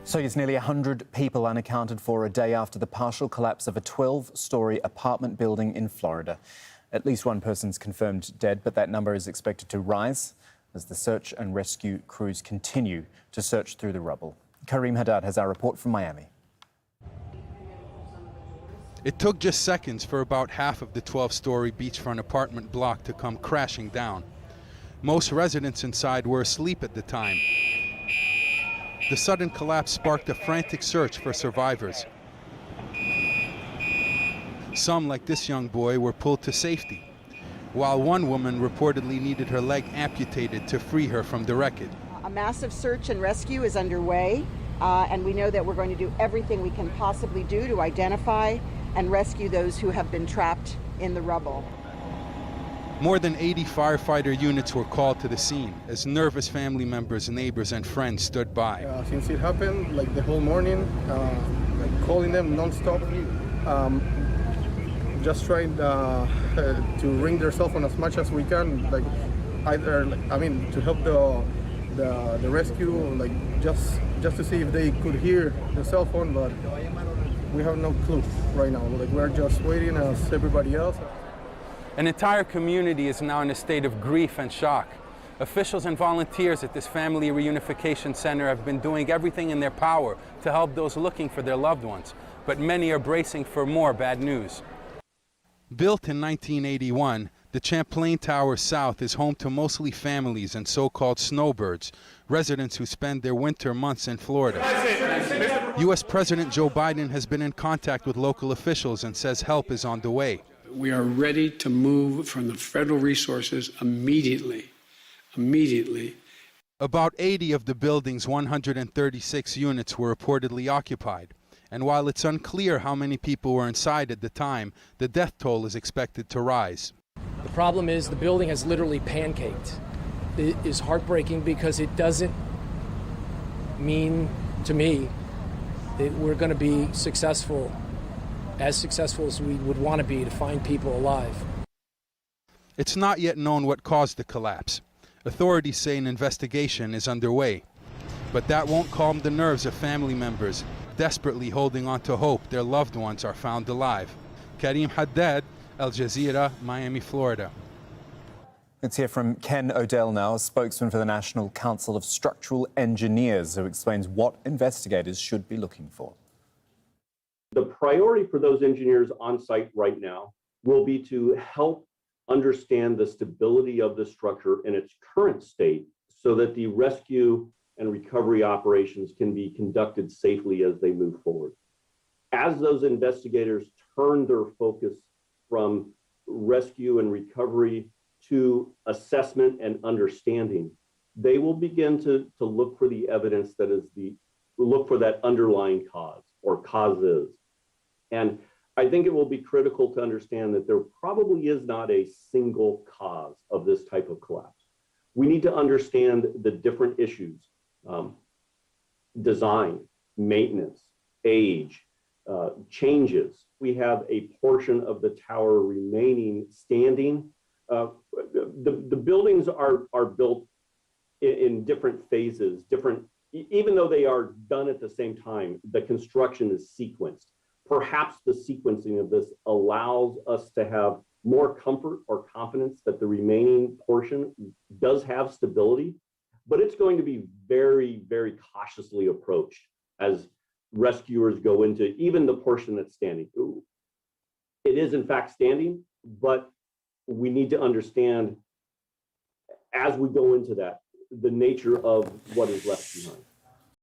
So it's nearly 100 people unaccounted for a day after the partial collapse of a 12-storey apartment building in Florida. At least one person's confirmed dead, but that number is expected to rise as the search and rescue crews continue to search through the rubble. Kareem Haddad has our report from Miami. It took just seconds for about half of the 12-story beachfront apartment block to come crashing down. Most residents inside were asleep at the time. The sudden collapse sparked a frantic search for survivors. Some, like this young boy, were pulled to safety, while one woman reportedly needed her leg amputated to free her from the wreckage. A massive search and rescue is underway, and we know that we're going to do everything we can possibly do to identify and rescue those who have been trapped in the rubble. More than 80 firefighter units were called to the scene as nervous family members, neighbors, and friends stood by. Since it happened, like the whole morning, calling them non-stop, just trying to ring their cell phone as much as we can, to help the rescue, just to see if they could hear the cell phone, but we have no clue right now. We're just waiting as everybody else. An entire community is now in a state of grief and shock. Officials and volunteers at this family reunification center have been doing everything in their power to help those looking for their loved ones, but many are bracing for more bad news. Built in 1981, the Champlain Tower South is home to mostly families and so-called snowbirds, residents who spend their winter months in Florida. U.S. President Joe Biden has been in contact with local officials and says help is on the way. We are ready to move from the federal resources immediately. About 80 of the building's 136 units were reportedly occupied. And while it's unclear how many people were inside at the time, the death toll is expected to rise. The problem is the building has literally pancaked. It is heartbreaking because it doesn't mean to me that we're going to be successful as we would want to be to find people alive. It's not yet known what caused the collapse. Authorities say an investigation is underway. But that won't calm the nerves of family members desperately holding on to hope their loved ones are found alive. Kareem Haddad, Al Jazeera, Miami, Florida. Let's hear from Ken Odell now, spokesman for the National Council of Structural Engineers, who explains what investigators should be looking for. The priority for those engineers on site right now will be to help understand the stability of the structure in its current state so that the rescue and recovery operations can be conducted safely as they move forward. As those investigators turn their focus from rescue and recovery to assessment and understanding, they will begin to look for the evidence look for that underlying cause or causes. And I think it will be critical to understand that there probably is not a single cause of this type of collapse. We need to understand the different issues, design, maintenance, age, changes. We have a portion of the tower remaining standing. The buildings are built in different phases, even though they are done at the same time, the construction is sequenced. Perhaps the sequencing of this allows us to have more comfort or confidence that the remaining portion does have stability, but it's going to be very, very cautiously approached as rescuers go into even the portion that's standing. It is in fact standing, but we need to understand as we go into that, the nature of what is left behind.